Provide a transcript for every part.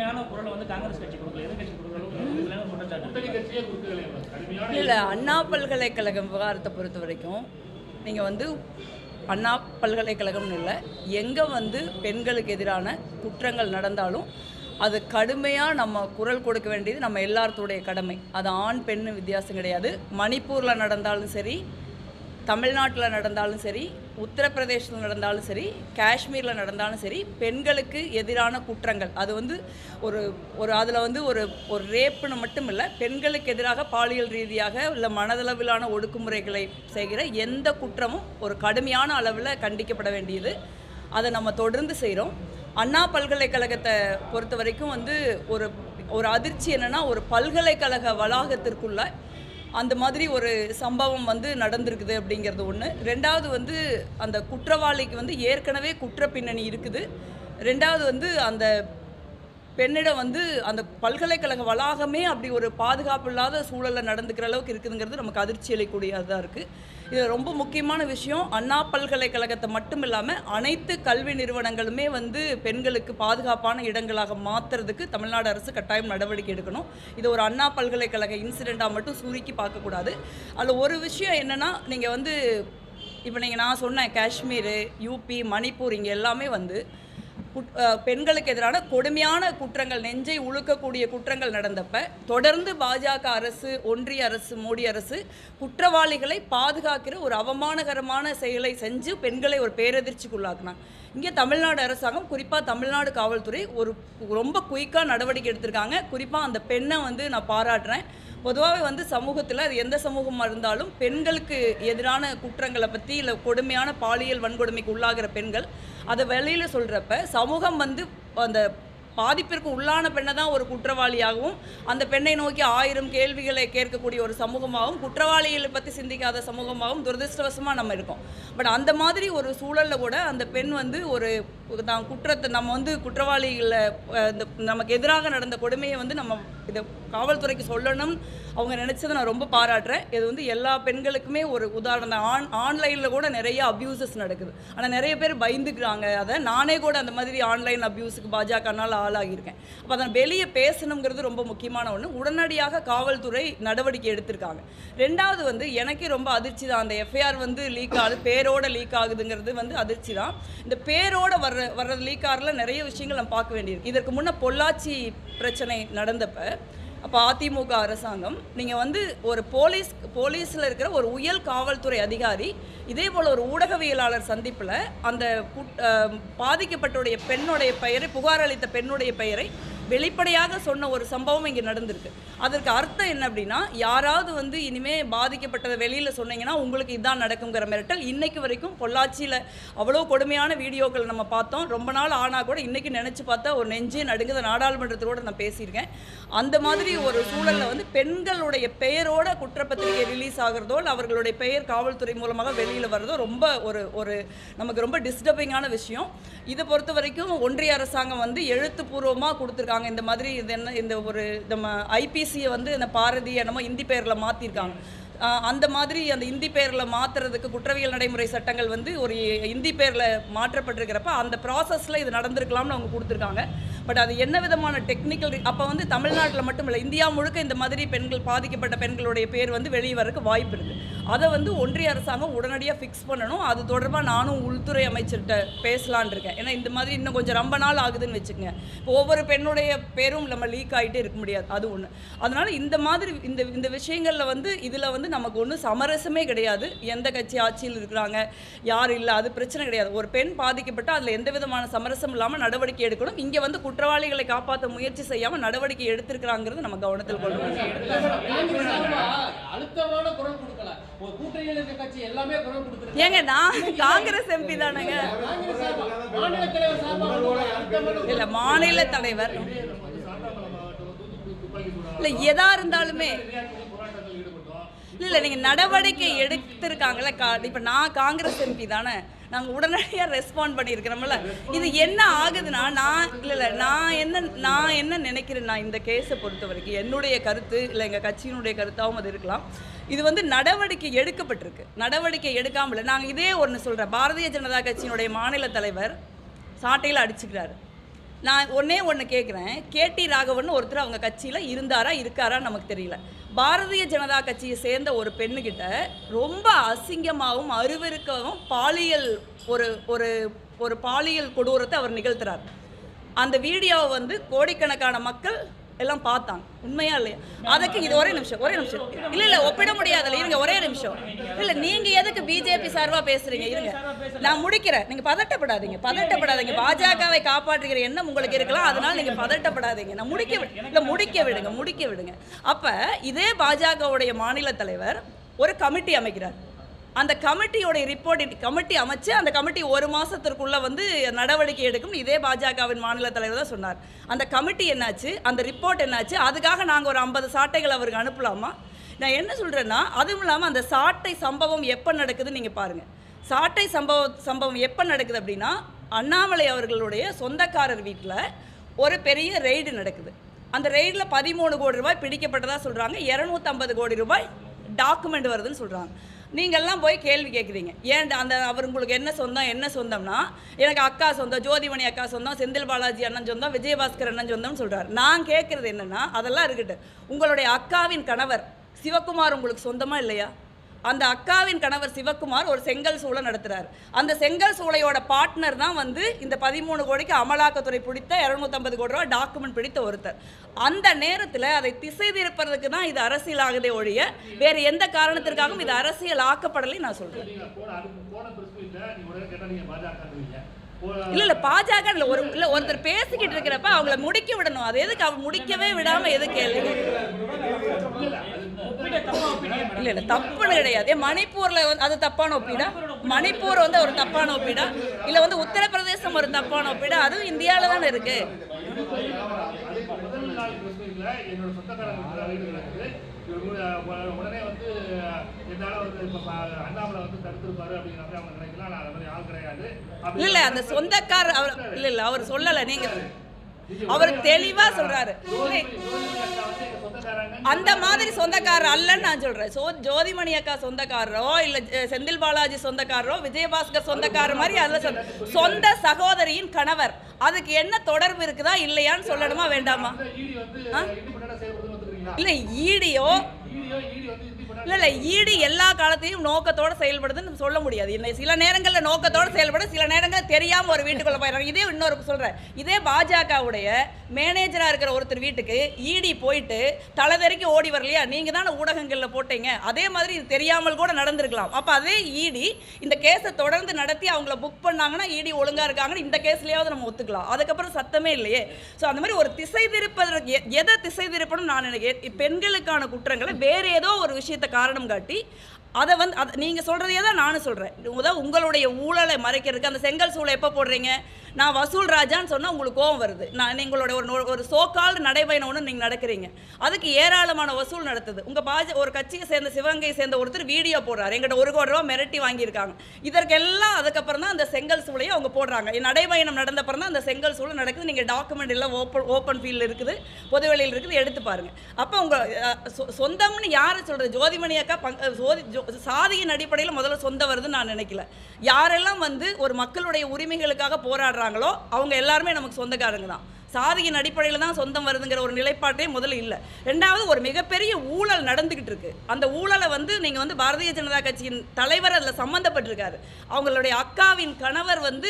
கடுமையான குரலை வந்து காங்கிரஸ் கட்சி கொடுக்கல, எதிர்கட்சி கொடுக்கல. இல்லை, அண்ணா பல்கலைக்கழகம் விவகாரத்தை பொறுத்த வரைக்கும் நீங்கள் வந்து அண்ணா பல்கலைக்கழகம்னு இல்லை, எங்கே வந்து பெண்களுக்கு எதிரான குற்றங்கள் நடந்தாலும் அது கடுமையாக நம்ம குரல் கொடுக்க வேண்டியது நம்ம எல்லாத்துடைய கடமை. அது ஆண் பெண் வித்தியாசம் கிடையாது. மணிப்பூரில் நடந்தாலும் சரி, தமிழ்நாட்டில் நடந்தாலும் சரி, உத்தரப்பிரதேசத்தில் நடந்தாலும் சரி, காஷ்மீரில் நடந்தாலும் சரி, பெண்களுக்கு எதிரான குற்றங்கள் அது வந்து ஒரு அதில் வந்து ஒரு ரேப்புன்னு மட்டும் இல்லை, பெண்களுக்கு எதிராக பாலியல் ரீதியாக இல்லை மனதளவிலான ஒடுக்குமுறைகளை செய்கிற எந்த குற்றமும் ஒரு கடுமையான அளவில் கண்டிக்கப்பட வேண்டியது. அதை நம்ம தொடர்ந்து செய்கிறோம். அண்ணா பல்கலைக்கழகத்தை பொறுத்த வரைக்கும் வந்து ஒரு அதிர்ச்சி என்னென்னா, ஒரு பல்கலைக்கழக வளாகத்திற்குள்ள அந்த மாதிரி ஒரு சம்பவம் வந்து நடந்திருக்குது அப்படிங்கிறது ஒன்று. ரெண்டாவது வந்து அந்த குற்றவாளிக்கு வந்து ஏற்கனவே குற்ற பின்னணி இருக்குது. ரெண்டாவது வந்து அந்த பெண்ணிடம் வந்து அந்த பல்கலைக்கழக வளாகமே அப்படி ஒரு பாதுகாப்பு இல்லாத சூழலில் நடந்துக்கிற அளவுக்கு இருக்குதுங்கிறது நமக்கு அதிர்ச்சி அளிக்கக்கூடியதாக இருக்குது. இது ரொம்ப முக்கியமான விஷயம். அண்ணா பல்கலைக்கழகத்தை மட்டும் இல்லாமல் அனைத்து கல்வி நிறுவனங்களுமே வந்து பெண்களுக்கு பாதுகாப்பான இடங்களாக மாற்றுறதுக்கு தமிழ்நாடு அரசு கட்டாயம் நடவடிக்கை எடுக்கணும். இது ஒரு அண்ணா பல்கலைக்கழக இன்சிடெண்ட்டாக மட்டும் சுருக்கி பார்க்கக்கூடாது. அதில் ஒரு விஷயம் என்னென்னா, நீங்கள் வந்து இப்போ நான் சொன்னேன், காஷ்மீர், யூபி, மணிப்பூர் இங்கே எல்லாமே வந்து பெண்களுக்கு எதிரான கொடுமையான குற்றங்கள், நெஞ்சை உழுக்கக்கூடிய குற்றங்கள் நடந்தப்ப தொடர்ந்து பாஜக அரசு, ஒன்றிய அரசு, மோடி அரசு குற்றவாளிகளை பாதுகாக்கிற ஒரு அவமானகரமான செயலை செஞ்சு பெண்களை ஒரு பேரதிர்ச்சிக்குள்ளாக்குனாங்க. இங்கே தமிழ்நாடு அரசாங்கம், குறிப்பாக தமிழ்நாடு காவல்துறை ரொம்ப குயிக்காக நடவடிக்கை எடுத்திருக்காங்க. குறிப்பாக அந்த பெண்ணை வந்து நான் பாராட்டுறேன். பொதுவாகவே வந்து சமூகத்தில் அது எந்த சமூகமாக இருந்தாலும் பெண்களுக்கு எதிரான குற்றங்களை பற்றி இல்லை கொடுமையான பாலியல் வன்கொடுமைக்கு உள்ளாகிற பெண்கள் அதை வெளியில் சொல்கிறப்ப சமூகம் வந்து அந்த பாதிப்பிற்கு உள்ளான பெண்ணை தான் ஒரு குற்றவாளியாகவும், அந்த பெண்ணை நோக்கி 1000 கேள்விகளை கேட்கக்கூடிய ஒரு சமூகமாகவும், குற்றவாளிகளை பற்றி சிந்திக்காத சமூகமாகவும் துரதிருஷ்டவசமாக நம்ம இருக்கோம். பட் அந்த மாதிரி ஒரு சூழலில் கூட அந்த பெண் வந்து தான் குற்றத்தை நம்ம வந்து குற்றவாளிகளை நமக்கு எதிராக நடந்த கொடுமையை வந்து நம்ம இதை காவல்துறைக்கு சொல்லணும் அவங்க நினச்சதை நான் ரொம்ப பாராட்டுறேன். இது வந்து எல்லா பெண்களுக்குமே ஒரு உதாரணம். ஆன்லைனில் கூட நிறைய அப்யூசஸ் நடக்குது. ஆனால் நிறைய பேர் பயந்துக்கிறாங்க. அதை நானே கூட அந்த மாதிரி ஆன்லைன் அப்யூஸுக்கு பாஜகனால் ஆளாகியிருக்கேன். அப்போ அதை வெளியே பேசணுங்கிறது ரொம்ப முக்கியமான ஒன்று. உடனடியாக காவல்துறை நடவடிக்கை எடுத்திருக்காங்க. ரெண்டாவது வந்து எனக்கே ரொம்ப அதிர்ச்சி தான், அந்த எஃப்ஐஆர் வந்து லீக் ஆகுது, பேரோட லீக் ஆகுதுங்கிறது வந்து அதிர்ச்சி தான். இந்த பேரோட வர்றது லீக் ஆகல நிறைய விஷயங்கள் நம்ம பார்க்க வேண்டியிருக்கு. இதற்கு முன்னே பொள்ளாச்சி பிரச்சனை நடந்தப்ப அப்போ அதிமுக அரசாங்கம் நீங்கள் வந்து ஒரு போலீஸில் இருக்கிற ஒரு உயர் காவல்துறை அதிகாரி இதே போல் ஒரு ஊடகவியலாளர் சந்திப்பில் அந்த பாதிக்கப்பட்டுடைய பெண்ணுடைய பெயரை, புகார் அளித்த பெண்ணுடைய பெயரை வெளிப்படையாக சொன்ன ஒரு சம்பவம் இங்கே நடந்திருக்கு. அதற்கு அர்த்தம் என்ன அப்படின்னா, யாராவது வந்து இனிமேல் பாதிக்கப்பட்டதை வெளியில் சொன்னீங்கன்னா உங்களுக்கு இதுதான் நடக்குங்கிற மிரட்டல். இன்றைக்கு வரைக்கும் பொள்ளாச்சியில் அவ்வளோ கொடுமையான வீடியோக்கள் நம்ம பார்த்தோம். ரொம்ப நாள் ஆனால் கூட இன்றைக்கி நினச்சி பார்த்தா ஒரு நெஞ்சே நடுங்குத. நாடாளுமன்றத்தோடு நான் பேசியிருக்கேன். அந்த மாதிரி ஒரு சூழலில் வந்து பெண்களுடைய பெயரோட குற்றப்பத்திரிகை ரிலீஸ் ஆகிறதோ இல்லை அவர்களுடைய பெயர் காவல்துறை மூலமாக வெளியில் வர்றதோ ரொம்ப ஒரு நமக்கு ரொம்ப டிஸ்டர்பிங்கான விஷயம். இதை பொறுத்த வரைக்கும் ஒன்றிய அரசாங்கம் வந்து எழுத்துப்பூர்வமாக கொடுத்துருக்காங்க. இந்த மாதிரி இது என்ன, இந்த ஒரு நம்ம ஐபிசியை வந்து இந்த பாரதி என்னமோ இந்தி பேரில் மாற்றிருக்காங்க. அந்த மாதிரி அந்த இந்தி பேரில் மாற்றுறதுக்கு குற்றவியல் நடைமுறை சட்டங்கள் வந்து ஒரு இந்தி பேரில் மாற்றப்பட்டிருக்கிறப்ப அந்த ப்ராசஸில் இது நடந்திருக்கலாம்னு அவங்க கொடுத்துருக்காங்க. பட் அது என்ன விதமான டெக்னிக்கல் அப்போ வந்து தமிழ்நாட்டில் மட்டும் இல்லை, இந்தியா முழுக்க இந்த மாதிரி பெண்கள், பாதிக்கப்பட்ட பெண்களுடைய பேர் வந்து வெளியே வரக்கு வாய்ப்பு இருக்குது. அதை வந்து ஒன்றிய அரசாங்கம் உடனடியாக ஃபிக்ஸ் பண்ணணும். அது தொடர்பாக நானும் உள்துறை அமைச்சர்கிட்ட பேசலான் இருக்கேன். ஏன்னா இந்த மாதிரி இன்னும் கொஞ்சம் ரொம்ப நாள் ஆகுதுன்னு வச்சுக்கோங்க. இப்போ ஒவ்வொரு பெண்ணுடைய பேரும் நம்ம லீக் ஆகிட்டே இருக்க முடியாது. அது ஒன்று. அதனால் இந்த மாதிரி இந்த விஷயங்களில் வந்து இதில் வந்து நமக்கு ஒன்றும் சமரசமே கிடையாது. எந்த கட்சி ஆட்சியில் இருக்கிறாங்க, யார் இல்லை, அது பிரச்சனை கிடையாது. ஒரு பெண் பாதிக்கப்பட்டால் அதில் எந்த விதமான சமரசம் இல்லாமல் நடவடிக்கை எடுக்கணும். இங்கே வந்து குற்றவாளிகளை காப்பாற்ற முயற்சி செய்யாமல் நடவடிக்கை எடுத்திருக்கிறாங்கிறது நம்ம கவனத்தில் கொள்ளணும். ஏங்க, நான் காங்கிரஸ் எம்பி தானேங்க. இல்லை, மாநில தலைவர் இல்லை, எதா இருந்தாலுமே இல்லை நீங்கள் நடவடிக்கை எடுத்திருக்காங்களே. இப்போ நான் காங்கிரஸ் எம்பி தானே, நாங்கள் உடனடியாக ரெஸ்பாண்ட் பண்ணியிருக்கிறோம்ல. இது என்ன ஆகுதுன்னா, நான் என்ன நினைக்கிறேன்னா, இந்த கேஸை பொறுத்த வரைக்கும் என்னுடைய கருத்து இல்லை எங்கள் கட்சியினுடைய கருத்தாகவும் அது இருக்கலாம். இது வந்து நடவடிக்கை எடுக்கப்பட்டிருக்கு. நடவடிக்கை எடுக்காமல் நாங்கள் இதே ஒன்று சொல்கிறேன். பாரதிய ஜனதா கட்சியினுடைய மாநில தலைவர் சாட்டையில் அடிச்சுக்கிறாரு. நான் ஒன்று கேட்குறேன். கேடி ராகவன் ஒருத்தர் அவங்க கட்சியில் இருந்தாரா இருக்காரான்னு நமக்கு தெரியல. பாரதிய ஜனதா கட்சியை சேர்ந்த ஒரு பெண்ணுக்கிட்ட ரொம்ப அசிங்கமாகவும் அருவருக்கவும் பாலியல் ஒரு ஒரு ஒரு பாலியல் கொடூரத்தை அவர் நிகழ்த்துறார். அந்த வீடியோவை வந்து கோடிக்கணக்கான மக்கள் எல்லாம் பார்த்தாங்க. உண்மையா இல்லையா? அதுக்கு இது ஒரே நிமிஷம் இல்லை ஒப்பிட முடியாதுல்ல. இருங்க ஒரே நிமிஷம். இல்லை நீங்கள் எதுக்கு பிஜேபி சார்பாக பேசுகிறீங்க? இருங்க நான் முடிக்கிறேன். நீங்கள் பதட்டப்படாதீங்க. பாஜகவை காப்பாற்றுகிற எண்ணம் உங்களுக்கு இருக்கலாம், அதனால் நீங்கள் பதட்டப்படாதீங்க. நான் முடிக்க விடுங்க. அப்போ இதே பாஜகவுடைய மாநில தலைவர் ஒரு கமிட்டி அமைக்கிறார். அந்த கமிட்டியோடைய கமிட்டி அமைச்சு அந்த கமிட்டி 1 மாதத்திற்குள்ளே வந்து நடவடிக்கை எடுக்கும் இதே பாஜகவின் மாநில தலைவர் தான் சொன்னார். அந்த கமிட்டி என்னாச்சு, அந்த ரிப்போர்ட் என்னாச்சு? அதுக்காக நாங்கள் ஒரு 50 சாட்டைகள் அவருக்கு அனுப்பலாமா? நான் என்ன சொல்கிறேன்னா, அதுவும் இல்லாமல் அந்த சாட்டை சம்பவம் எப்போ நடக்குதுன்னு நீங்கள் பாருங்கள். சாட்டை சம்பவம் எப்போ நடக்குது அப்படின்னா, அண்ணாமலை அவர்களுடைய சொந்தக்காரர் வீட்டில் ஒரு பெரிய ரெய்டு நடக்குது. அந்த ரெய்டில் 13 கோடி ரூபாய் பிடிக்கப்பட்டதாக சொல்கிறாங்க. 250 கோடி ரூபாய் டாக்குமெண்ட் வருதுன்னு சொல்கிறாங்க. நீங்கள்லாம் போய் கேள்வி கேட்குறீங்க. ஏன் அந்த அவர் உங்களுக்கு என்ன சொந்தம்னா, எனக்கு அக்கா சொந்தம், ஜோதிமணி அக்கா சொந்தம், செந்தில் பாலாஜி அண்ணன் சொந்தம், விஜயபாஸ்கர் அண்ணன் சொந்தம்னு சொல்கிறார். நான் கேட்குறது என்னென்னா, அதெல்லாம் இருக்கட்டும், உங்களுடைய அக்காவின் கணவர் சிவக்குமார் உங்களுக்கு சொந்தமாக இல்லையா? அந்த அக்காவின் கணவர் சிவக்குமார் ஒரு செங்கல் சூளை நடத்துகிறார். அந்த செங்கல் சூளையோட பார்ட்னர் தான் வந்து இந்த 13 கோடிக்கு அமலாக்கத்துறை பிடித்த 250 கோடி ரூபா டாக்குமெண்ட் பிடித்த ஒருத்தர். அந்த நேரத்தில் அதை திசை திருப்பறதுக்கு தான் இது அரசியல் ஆகுதே ஒழிய வேறு எந்த காரணத்திற்காகவும் இது அரசியல் ஆக்கப்படலை நான் சொல்கிறேன். இல்லை பாஜக ஒருத்தர் பேசிக்கிட்டு இருக்கிறப்ப அவங்கள முடிக்க விடணும். அது எதுக்கு அவங்க முடிக்கவே விடாமல் எது கேள்வி? இல்லை தப்புன்னு கிடையாது. மணிப்பூரில் வந்து அது தப்பான ஒப்பீடா? மணிப்பூர் வந்து ஒரு தப்பான ஒப்பீடா? இல்லை வந்து உத்தரப்பிரதேசம் ஒரு தப்பான ஒப்பீடா? அதுவும் இந்தியாவில் தானே இருக்கு. உடனே வந்து என்னால் வந்து இப்போ அண்ணாமலை வந்து தடுத்திருப்பாரு அப்படிங்கிற அவங்க நினைக்கலாம். நான் அதை மாதிரி ஆள் கிடையாது. இல்லை அந்த சொந்தக்காரர் அவர் இல்லை அவர் சொல்லலை. நீங்கள் அவர் தெளிவா சொல்றாரு. அந்த மாதிரி சொந்தக்காரர் அல்லன்னு நான் சொல்றேன். ஜோதிமணி அக்கா சொந்தக்காரரோ இல்ல செந்தில் பாலாஜி சொந்தக்காரரோ விஜயபாஸ்கர் சொந்தக்காரர் மாதிரி அதுல சொந்த சகோதரியின் கணவர். அதுக்கு என்ன தொடர்பு இருக்குதா இல்லையான்னு சொல்லணுமா வேண்டாமா? இல்ல ஈடியோ இல்லை ஈடி எல்லா காலத்தையும் நோக்கத்தோடு செயல்படுதுன்னு சொல்ல முடியாது. சில நேரங்களில் நோக்கத்தோடு செயல்படும், சில நேரங்களில் தெரியாமல் ஒரு வீட்டுக்குள்ளே போயிடுறாங்க. இதே இன்னொரு சொல்கிறேன், இதே பாஜகவுடைய மேனேஜராக இருக்கிற ஒருத்தர் வீட்டுக்கு ஈடி போயிட்டு தலைதறிக்கு ஓடி வரலையா? நீங்கள் தானே ஊடகங்களில் போட்டீங்க. அதே மாதிரி இது தெரியாமல் கூட நடந்திருக்கலாம். அப்போ அதே ஈடி இந்த கேஸை தொடர்ந்து நடத்தி அவங்கள புக் பண்ணாங்கன்னா ஈடி ஒழுங்காக இருக்காங்கன்னு இந்த கேஸ்லையாவது நம்ம ஒத்துக்கலாம். அதுக்கப்புறம் சத்தமே இல்லையே. ஸோ அந்த மாதிரி ஒரு திசை திருப்பதற்கு எதை திசை திருப்பணும் நான் நினைக்கிறேன். பெண்களுக்கான குற்றங்களை வேறு ஏதோ ஒரு விஷயத்தை காரணம் காட்டி அதை வந்து நீங்கள் சொல்கிறதே தான் நானும் சொல்கிறேன். உங்களுடைய ஊழலை மறைக்கிறதுக்கு அந்த செங்கல் சூளை எப்போ போடுறீங்க? நான் வசூல் ராஜான்னு சொன்னால் உங்களுக்கு கோவம் வருது. நீங்களோட ஒரு சோக்கால் நடைபயணம் ஒன்று நீங்கள் நடக்கிறீங்க, அதுக்கு ஏராளமான வசூல் நடத்துது. உங்கள் ஒரு கட்சியை சேர்ந்த சிவகங்கை சேர்ந்த ஒருத்தர் வீடியோ போடுறாரு, எங்கிட்ட 1 கோடி ரூபா மிரட்டி வாங்கியிருக்காங்க. இதற்கெல்லாம் அதுக்கப்புறம் தான் அந்த செங்கல் சூளையை அவங்க போடுறாங்க. நடைபயணம் நடந்தப்பறம் தான் அந்த செங்கல் சூளை நடக்குது. நீங்கள் டாக்குமெண்ட் எல்லாம் ஓப்பன் ஃபீல்டு இருக்குது, பொதுவெளியில் இருக்குது, எடுத்து பாருங்கள். அப்போ உங்கள் சொந்தம்னு யாரை சொல்கிறது? ஜோதிமணி அக்கா சாதியின் அடிப்படையில் முதல்ல சொந்தம் வருதுன்னு நான் நினைக்கல. யாரெல்லாம் வந்து ஒரு மக்களுடைய உரிமைகளுக்காக போராடுறாங்களோ அவங்க எல்லாருமே நமக்கு சொந்தக்காரங்க தான். சாதியின் அடிப்படையில் தான் சொந்தம் வருதுங்கிற ஒரு நிலைப்பாட்டே முதல்ல இல்லை. ரெண்டாவது, ஒரு மிகப்பெரிய ஊழல் நடந்துக்கிட்டு இருக்கு. அந்த ஊழலை வந்து நீங்கள் வந்து பாரதிய ஜனதா கட்சியின் தலைவர் அதில் சம்மந்தப்பட்டிருக்காரு. அவங்களுடைய அக்காவின் கணவர் வந்து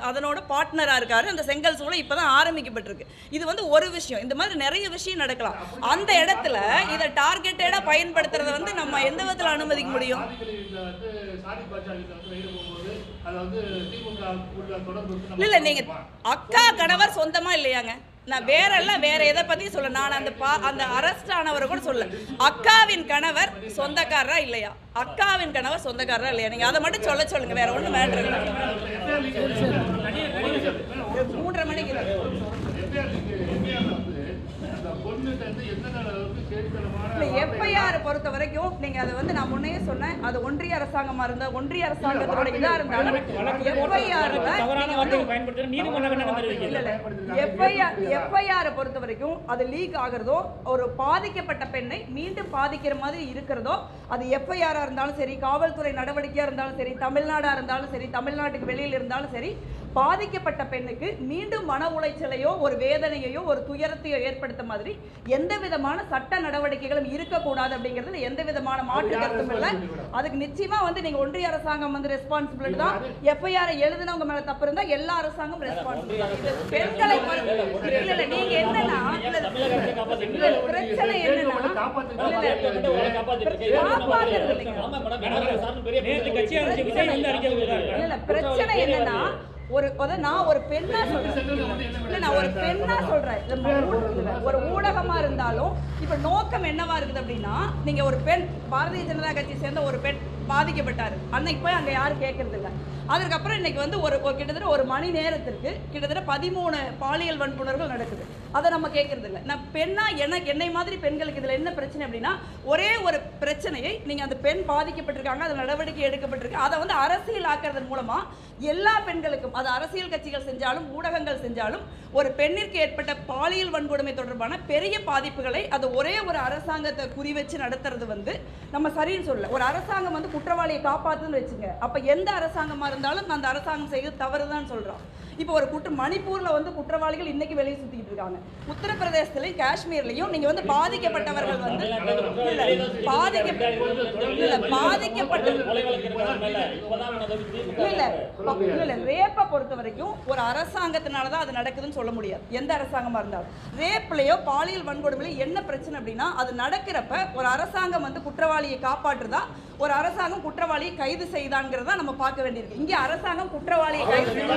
அதனோட பார்ட்னராக இருக்காரு. அந்த செங்கல் சூளை இப்போ தான் ஆரம்பிக்கப்பட்டிருக்கு. இது வந்து ஒரு விஷயம். இந்த மாதிரி நிறைய விஷயம் நடக்கலாம். அந்த இடத்துல இதை டார்கெட்டடாக பயன்படுத்துறதை வந்து நம்ம எந்த விதத்தில் அனுமதிக்க முடியும்? இல்லை நீங்கள் அக்கா கணவர் சொந்தமா இல்லையாங்க? நான் வேற எதை பத்தி சொல்ல, நான் அந்த அரெஸ்ட் ஆனவரை கூட சொல்ல. அக்காவின் கணவர் சொந்தக்காரரா இல்லையா? அக்காவின் கணவர் சொந்தக்காரரா இல்லையா? நீங்க அதை மட்டும் சொல்லுங்க. வேற ஒன்றும் மேட்டர் இல்லை. 3:30 மணிக்கு எஃப்ஐஆர் பொறுத்த வரைக்கும் நீங்க அதை வந்து நான் முன்னையே சொன்னேன், அது ஒன்றிய அரசாங்கமா இருந்தா ஒன்றிய அரசாங்கத்தோட இதா இருந்தாலும் எஃப்ஐஆர் பொறுத்த வரைக்கும் அது லீக் ஆகிறதோ, ஒரு பாதிக்கப்பட்ட பெண்ணை மீண்டும் பாதிக்கிற மாதிரி இருக்கிறதோ, அது எஃப்ஐஆரா இருந்தாலும் சரி, காவல்துறை நடவடிக்கையா இருந்தாலும் சரி, தமிழ்நாடா இருந்தாலும் சரி, தமிழ்நாட்டுக்கு வெளியில் இருந்தாலும் சரி, பாதிக்கப்பட்ட பெண்ணுக்கு மீண்டும் மன உளைச்சலையோ ஒரு வேதனையோ ஒரு துயரத்தையோ ஏற்படுத்த மாதிரி எந்த விதமான சட்ட நடவடிக்கைகளும் இருக்கக்கூடாது அப்படிங்கிறதுல எந்த விதமான மாற்று கருத்தும் இல்லை. அதுக்கு நிச்சயமா வந்து நீங்க ஒன்றிய அரசாங்கம் வந்து ரெஸ்பான்சிபிலிட்டி தான். எஃப்ஐஆர் எழுதினவங்க மேல தப்பு இருந்தா எல்லா அரசாங்கம் ரெஸ்பான்சிபிள் தான். இது பெண்களை இல்ல நீங்க என்னன்னா பிரச்சனை என்னன்னா பிரச்சனை என்னன்னா நான் ஒரு பெண்ணா சொல்றேன் ஒரு ஊடகமா இருந்தாலும் இப்ப நோக்கம் என்னவா இருக்குது அப்படின்னா நீங்க ஒரு பெண் பாரதிய ஜனதா கட்சியை சேர்ந்த ஒரு பெண் பாதிக்கப்பட்டாரு, அன்னைக்கு போய் அங்க யாரும் கேட்கறது இல்லை. அதுக்கப்புறம் இன்னைக்கு வந்து ஒரு கிட்டத்தட்ட ஒரு மணி நேரத்திற்கு கிட்டத்தட்ட 13 பாலியல் வன்புணர்வுகள் நடக்குது. அதை நம்ம கேட்கறது இல்லை. நான் பெண்ணா என்னை மாதிரி பெண்களுக்கு இதுல என்ன பிரச்சனை அப்படின்னா ஒரே ஒரு பிரச்சனையை நீங்க அந்த பெண் பாதிக்கப்பட்டிருக்காங்க, அது நடவடிக்கை எடுக்கப்பட்டிருக்கு, அதை வந்து அரசியல் ஆக்குறதன் மூலமா எல்லா பெண்களுக்கும் அது அரசியல் கட்சிகள் செஞ்சாலும் ஊடகங்கள் செஞ்சாலும் ஒரு பெண்ணிற்கு ஏற்பட்ட பாலியல் வன்கொடுமை தொடர்பான பெரிய பாதிப்புகளை அது ஒரே ஒரு அரசாங்கத்தை குறி வச்சு நடத்துறது வந்து நம்ம சரின்னு சொல்லல. ஒரு அரசாங்கம் வந்து குற்றவாளியை காப்பாத்துன்னு வச்சுங்க, அப்ப எந்த அரசாங்கமா இருந்தாலும் அந்த அரசாங்கம் செய்வது தவறுதான் சொல்றோம். இப்போ ஒரு மணிப்பூர்ல வந்து குற்றவாளிகள் இன்னைக்கு வெளியே சுத்திட்டு இருக்காங்க. உத்தரப்பிரதேசத்திலையும் காஷ்மீர்லயும் நீங்க வந்து பாதிக்கப்பட்டவர்கள் வந்து ரேப்பை பொறுத்த வரைக்கும் ஒரு அரசாங்கத்தினாலதான் அது நடக்குதுன்னு சொல்ல முடியாது. எந்த அரசாங்கமா இருந்தாலும் ரேப்லயோ பாலியல் வன்கொடுமையில என்ன பிரச்சனை அப்படின்னா அது நடக்கிறப்ப ஒரு அரசாங்கம் வந்து குற்றவாளியை காப்பாற்றுதா, ஒரு அரசாங்கம் குற்றவாளியை கைது செய்தாங்கிறதா நம்ம பார்க்க வேண்டியிருக்கு. இங்க அரசாங்கம் குற்றவாளியை கைது செய்ய